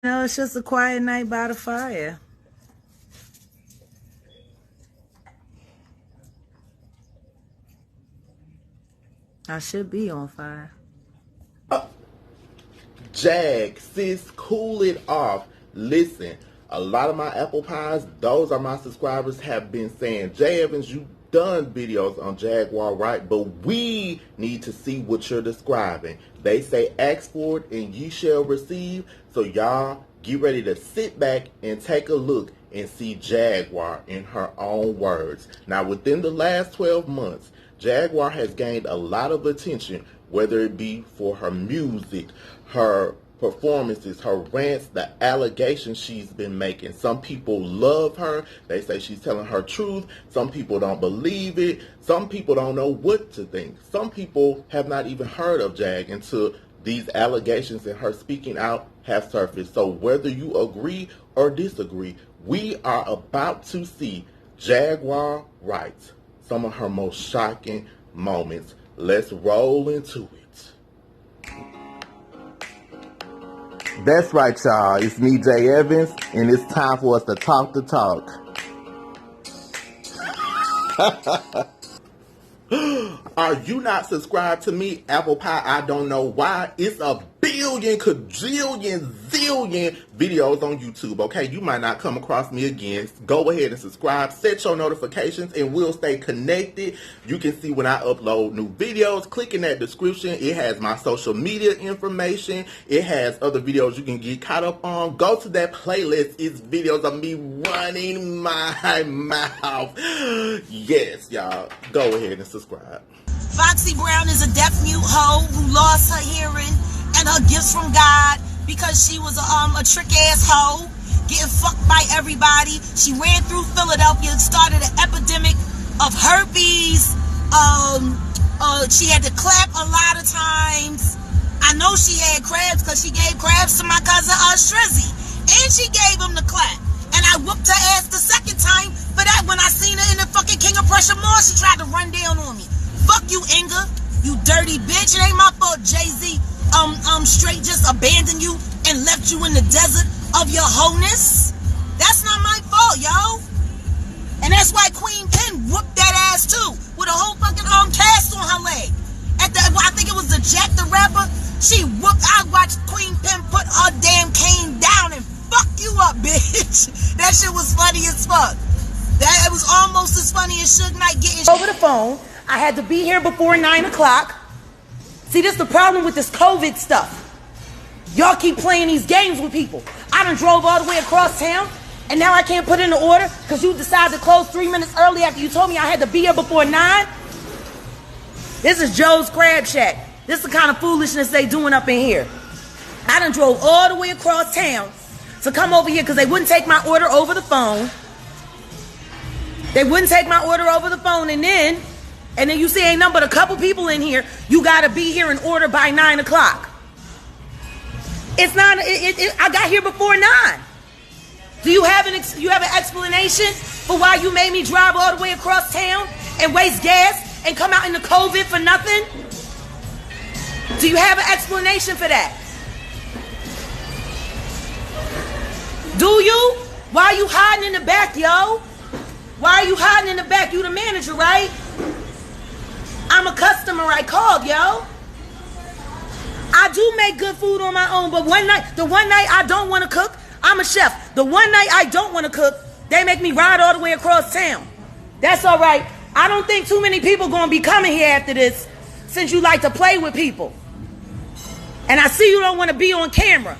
No, it's just a quiet night by the fire. I should be on fire. Jag, sis, cool it off. Listen, a lot of my apple pies, those are my subscribers, have been saying, J.Evans, you done videos on Jaguar Wright, but we need to see what you're describing. They say, ask for it and ye shall receive. So y'all get ready to sit back and take a look and see Jaguar in her own words. Now, within the last 12 months, Jaguar has gained a lot of attention, whether it be for her music, her performances, her rants, the allegations she's been making. Some people love her. They say she's telling her truth. Some people don't believe it. Some people don't know what to think. Some people have not even heard of Jag until these allegations and her speaking out have surfaced. So whether you agree or disagree, we are about to see Jaguar Wright some of her most shocking moments. Let's roll into it. That's right, y'all. It's me, J.Evans, and it's time for us to talk the talk. Are you not subscribed to me, Apple Pie? I don't know why. It's a billion, cajillion, zillion videos on YouTube, okay? You might not come across me again. Go ahead and subscribe. Set your notifications, and we'll stay connected. You can see when I upload new videos. Click in that description. It has my social media information. It has other videos you can get caught up on. Go to that playlist. It's videos of me running my mouth. Yes, y'all. Go ahead and subscribe. Foxy Brown is a deaf-mute hoe who lost her hearing and her gifts from God because she was a trick-ass hoe getting fucked by everybody. She ran through Philadelphia and started an epidemic of herpes. She had to clap a lot of times. I know she had crabs because she gave crabs to my cousin Strizzy, and she gave him the clap. And I whooped her ass the second time for that when I seen her in the fucking King of Prussia Mall. She tried to run down on me. Fuck you, Inga. You dirty bitch. It ain't my fault Jay-Z straight just abandoned you and left you in the desert of your wholeness. That's not my fault, yo. And that's why Queen Pen whooped that ass too, with a whole fucking cast on her leg. I think it was the Jack the Rapper. She whooped. I watched Queen Pen put her damn cane down and fuck you up, bitch. That shit was funny as fuck. It was almost as funny as Suge Knight getting over the phone. I had to be here before 9 o'clock. See, this is the problem with this COVID stuff. Y'all keep playing these games with people. I done drove all the way across town, and now I can't put in the order because you decided to close 3 minutes early after you told me I had to be here before 9. This is Joe's Crab Shack. This is the kind of foolishness they doing up in here. I done drove all the way across town to come over here because they wouldn't take my order over the phone. They wouldn't take my order over the phone, and then you see ain't nothing but a couple people in here. You got to be here in order by 9 o'clock. It's not. I got here before 9. Do you have an explanation for why you made me drive all the way across town and waste gas and come out in the COVID for nothing? Do you have an explanation for that? Do you? Why are you hiding in the back, yo? Why are you hiding in the back? You the manager, right? I'm a customer. I called, yo. I do make good food on my own, but the one night I don't want to cook, I'm a chef. The one night I don't want to cook, they make me ride all the way across town. That's all right. I don't think too many people going to be coming here after this since you like to play with people. And I see you don't want to be on camera.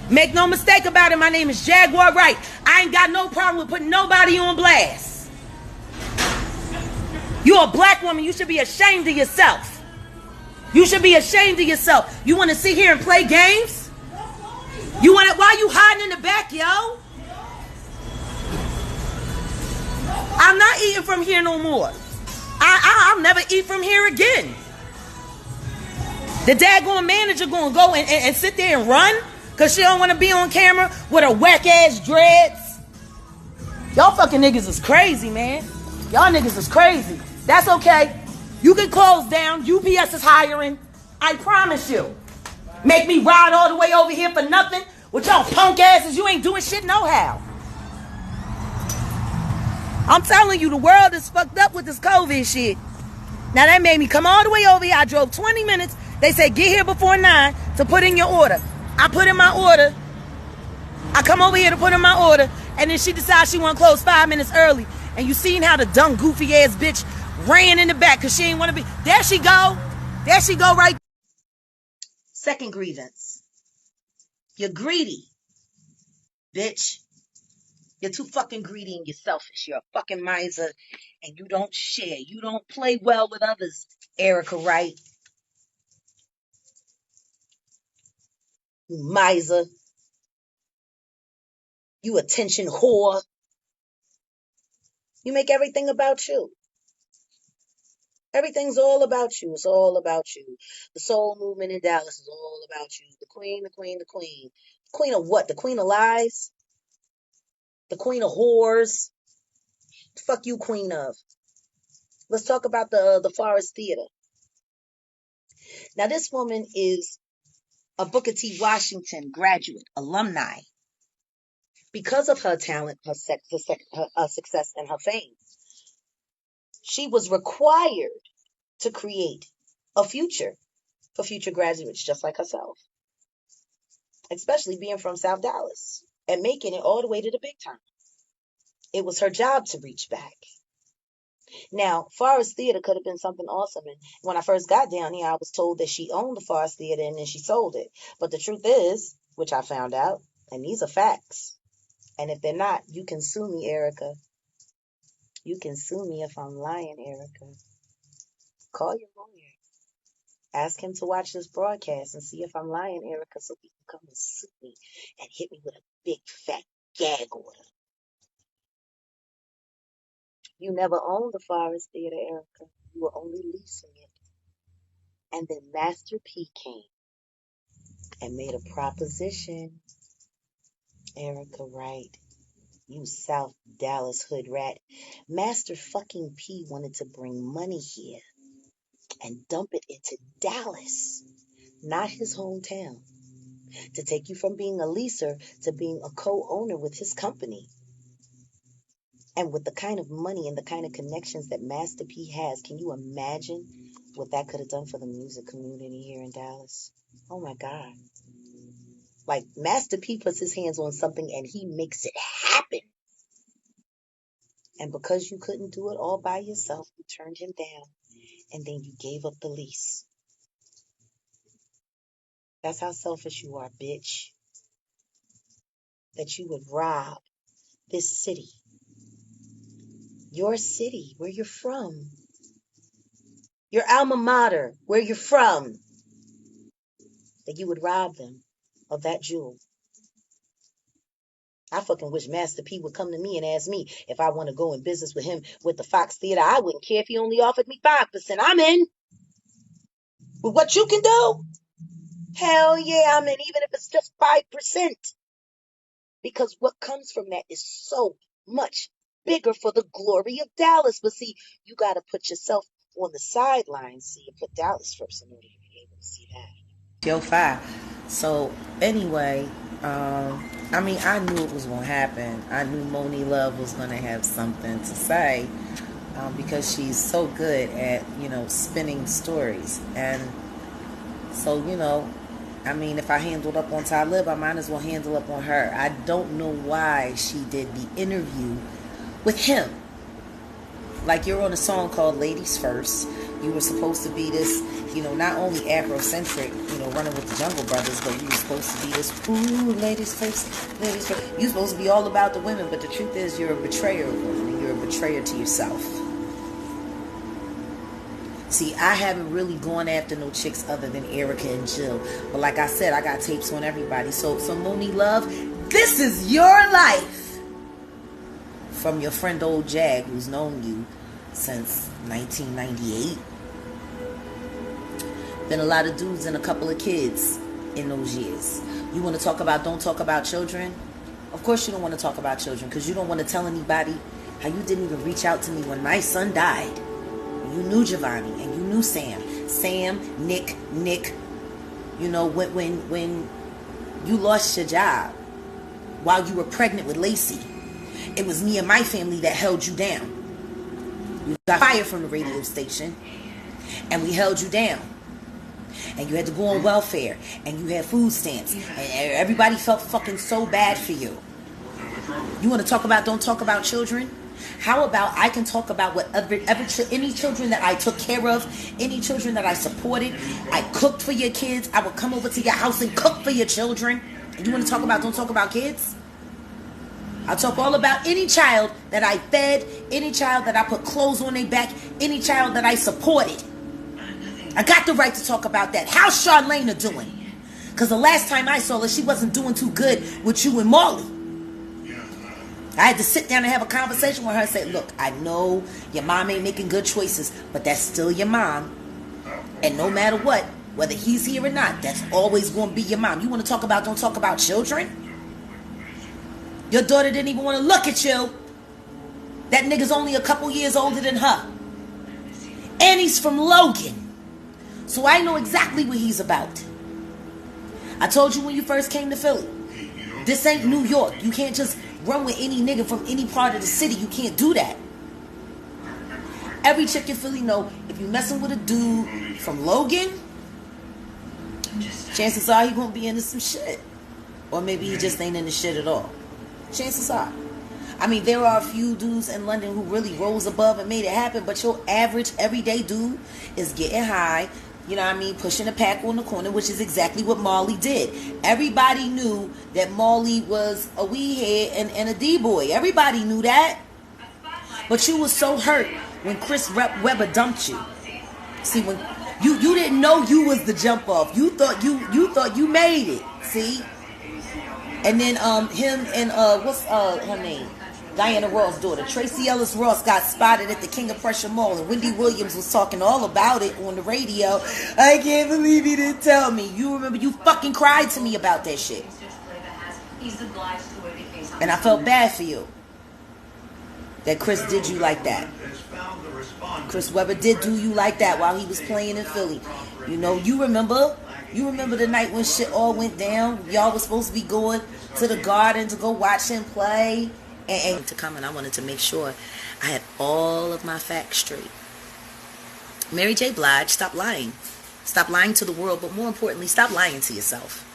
Make no mistake about it, my name is Jaguar Wright. I ain't got no problem with putting nobody on blast. You're a black woman. You should be ashamed of yourself. You should be ashamed of yourself. You want to sit here and play games? Why you hiding in the back, yo? I'm not eating from here no more. I'll never eat from here again. The daggone manager gonna go and sit there and run because she don't want to be on camera with her whack-ass dreads. Y'all fucking niggas is crazy, man. Y'all niggas is crazy. That's okay. You can close down. UPS is hiring. I promise you. Make me ride all the way over here for nothing With y'all punk asses, you ain't doing shit no how. I'm telling you, the world is fucked up with this COVID shit. Now that made me come all the way over here. I drove 20 minutes. They said get here before 9 to put in your order. I put in my order. I come over here to put in my order, and then she decides she want to close 5 minutes early. And you seen how the dumb, goofy ass bitch ran in the back because she ain't want to be. There she go. There she go right. Second grievance. You're greedy, bitch. You're too fucking greedy and you're selfish. You're a fucking miser and you don't share. You don't play well with others, Erica Wright. You miser. You attention whore. You make everything about you. Everything's all about you. It's all about you. The soul movement in Dallas is all about you. The queen, the queen, the queen. The queen of what? The queen of lies? The queen of whores? The fuck you queen of? Let's talk about the Forest Theater. Now this woman is a Booker T. Washington graduate, alumni. Because of her talent, her success, and her fame, she was required to create a future for future graduates just like herself, especially being from South Dallas and making it all the way to the big time. It was her job to reach back. Now, Forest Theater could have been something awesome. And when I first got down here, I was told that she owned the Forest Theater and then she sold it. But the truth is, which I found out, and these are facts, and if they're not, you can sue me, Erica. You can sue me if I'm lying, Erica. Call your lawyer. Ask him to watch this broadcast and see if I'm lying, Erica, so he can come and sue me and hit me with a big fat gag order. You never owned the Forest Theater, Erica. You were only leasing it. And then Master P came and made a proposition. Erica Wright, you South Dallas hood rat. Master fucking P wanted to bring money here and dump it into Dallas, not his hometown, to take you from being a leaser to being a co-owner with his company. And with the kind of money and the kind of connections that Master P has, can you imagine what that could have done for the music community here in Dallas? Oh my God. Like, Master P puts his hands on something and he makes it happen. And because you couldn't do it all by yourself, you turned him down and then you gave up the lease. That's how selfish you are, bitch. That you would rob this city. Your city, where you're from. Your alma mater, where you're from. That you would rob them of that jewel. I fucking wish Master P would come to me and ask me if I want to go in business with him with the Fox Theater. I wouldn't care if he only offered me 5%. I'm in. With what you can do? Hell yeah, I'm in, even if it's just 5%. Because what comes from that is so much bigger for the glory of Dallas. But see, you got to put yourself on the sidelines. See, you put Dallas first in order to be able to see that. Yo, 5. So, anyway, I mean, I knew it was going to happen. I knew Moni Love was going to have something to say because she's so good at, spinning stories. And so, I mean, if I handled up on Talib, I might as well handle up on her. I don't know why she did the interview with him. Like, you're on a song called Ladies First. You were supposed to be this, not only Afrocentric, running with the Jungle Brothers, but you were supposed to be this, ooh, ladies first, ladies first. You're supposed to be all about the women, but the truth is you're a betrayer of women, and you're a betrayer to yourself. See, I haven't really gone after no chicks other than Erica and Jill. But like I said, I got tapes on everybody. So Moni Love, this is your life. From your friend old Jag, who's known you since 1998. Been a lot of dudes and a couple of kids in those years. You want to talk about don't talk about children? Of course you don't want to talk about children because you don't want to tell anybody how you didn't even reach out to me when my son died. You knew Giovanni and you knew Sam, Nick, when You lost your job while you were pregnant with Lacey. It was me and my family that held you down. You got fired from the radio station, and we held you down. And you had to go on welfare, and you had food stamps, and everybody felt fucking so bad for you. You want to talk about don't talk about children? How about I can talk about any children that I took care of, any children that I supported. I cooked for your kids. I would come over to your house and cook for your children. And you want to talk about don't talk about kids? I'll talk all about any child that I fed, any child that I put clothes on their back, any child that I supported. I got the right to talk about that. How's Charlene doing? Because the last time I saw her, she wasn't doing too good with you and Molly. I had to sit down and have a conversation with her and say, look, I know your mom ain't making good choices, but that's still your mom. And no matter what, whether he's here or not, that's always going to be your mom. You want to talk about don't talk about children? Your daughter didn't even want to look at you. That nigga's only a couple years older than her. And he's from Logan. So I know exactly what he's about. I told you when you first came to Philly. This ain't New York. You can't just run with any nigga from any part of the city. You can't do that. Every chick in Philly know if you messing with a dude from Logan, chances are he gonna be into some shit. Or maybe he just ain't into shit at all. Chances are. I mean, there are a few dudes in London who really rose above and made it happen, but your average everyday dude is getting high, you know what I mean, pushing a pack on the corner, which is exactly what Molly did. Everybody knew that Molly was a weedhead and a D-boy. Everybody knew that. But you was so hurt when Chris Webber dumped you. See, when you didn't know you was the jump off. You thought you made it. See? And then him and what's her name? Diana Ross' daughter, Tracy Ellis Ross, got spotted at the King of Prussia Mall, and Wendy Williams was talking all about it on the radio. I can't believe he didn't tell me. You remember you fucking cried to me about that shit. And I felt bad for you. That Chris did you like that. Chris Webber did do you like that while he was playing in Philly. You know, you remember the night when shit all went down? Y'all was supposed to be going to the Garden to go watch him play. And to come, and I wanted to make sure I had all of my facts straight. Mary J. Blige, stop lying. Stop lying to the world, but more importantly, stop lying to yourself.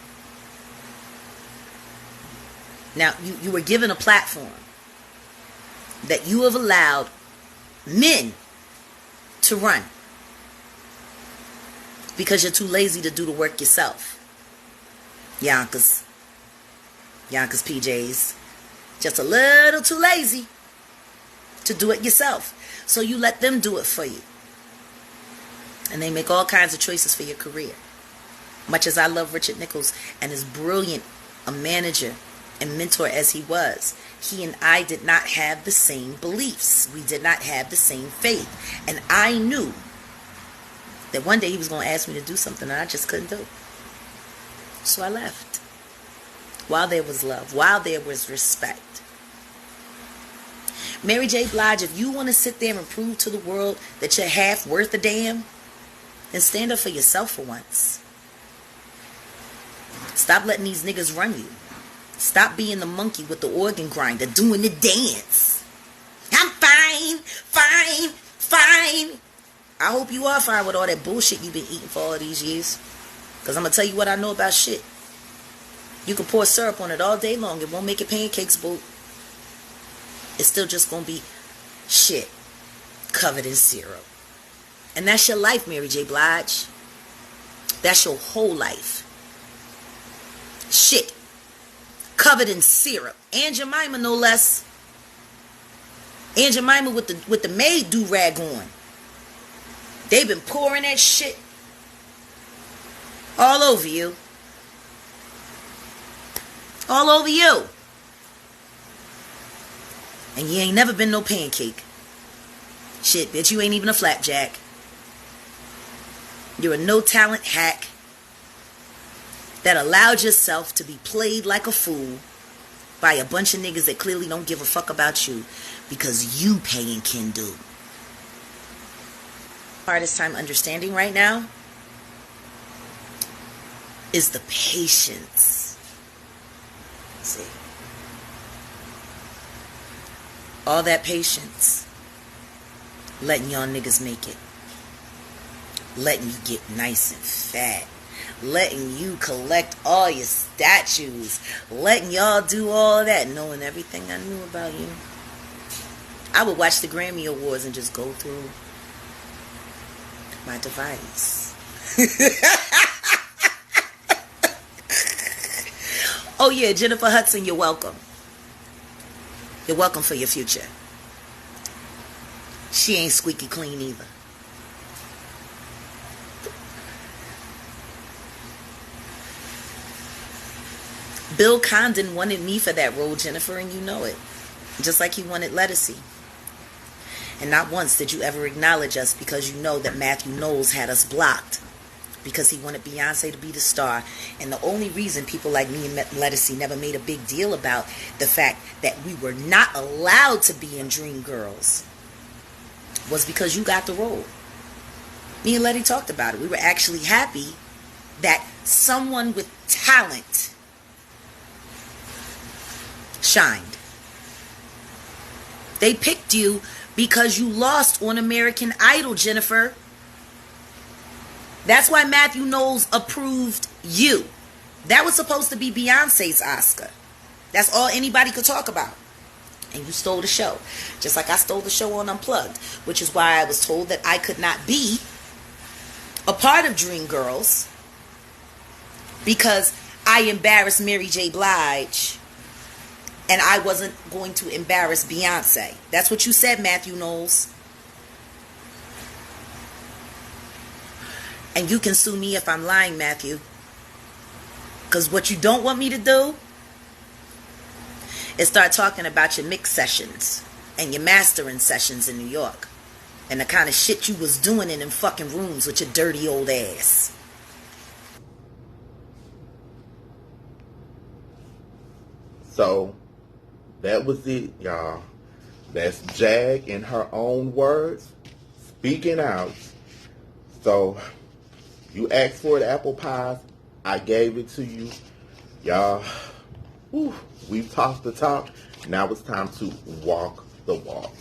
Now, you were given a platform that you have allowed men to run because you're too lazy to do the work yourself. Yonkers PJs. Just a little too lazy to do it yourself. So you let them do it for you. And they make all kinds of choices for your career. Much as I love Richard Nichols and as brilliant a manager and mentor as he was, he and I did not have the same beliefs. We did not have the same faith. And I knew that one day he was going to ask me to do something that I just couldn't do. So I left. While there was love, while there was respect. Mary J. Blige, if you want to sit there and prove to the world that you're half worth a damn, then stand up for yourself for once. Stop letting these niggas run you. Stop being the monkey with the organ grinder doing the dance. I'm fine. I hope you are fine with all that bullshit you've been eating for all these years. Because I'm going to tell you what I know about shit. You can pour syrup on it all day long. It won't make it pancakes, boo. It's still just going to be shit covered in syrup. And that's your life, Mary J. Blige. That's your whole life. Shit covered in syrup. Aunt Jemima, no less. Aunt Jemima with the maid do-rag on. They've been pouring that shit all over you. All over you. And you ain't never been no pancake. Shit, bitch, you ain't even a flapjack. You're a no-talent hack that allowed yourself to be played like a fool by a bunch of niggas that clearly don't give a fuck about you because you paying can do. Hardest time understanding right now is the patience See? All that patience, letting y'all niggas make it. Letting you get nice and fat. Letting you collect all your statues. Letting y'all do all that, knowing everything I knew about you. I would watch the Grammy Awards and just go through my device. Oh yeah, Jennifer Hudson, you're welcome. You're welcome for your future. She ain't squeaky clean either. Bill Condon wanted me for that role, Jennifer, and you know it. Just like he wanted Lettucey. And not once did you ever acknowledge us because you know that Matthew Knowles had us blocked because he wanted Beyonce to be the star. And the only reason people like me and Lettucey never made a big deal about the fact that we were not allowed to be in Dreamgirls was because you got the role. Me and Letty talked about it. We were actually happy that someone with talent shined. They picked you because you lost on American Idol, Jennifer. That's why Matthew Knowles approved you. That was supposed to be Beyonce's Oscar. That's all anybody could talk about. And you stole the show. Just like I stole the show on Unplugged. Which is why I was told that I could not be a part of Dreamgirls. Because I embarrassed Mary J. Blige. And I wasn't going to embarrass Beyonce. That's what you said, Matthew Knowles. And you can sue me if I'm lying, Matthew. Because what you don't want me to do is start talking about your mix sessions and your mastering sessions in New York. And the kind of shit you was doing in them fucking rooms with your dirty old ass. So, that was it, y'all. That's Jag in her own words, speaking out. So, you asked for the apple pies, I gave it to you. Y'all, we've talked the talk. Now it's time to walk the walk.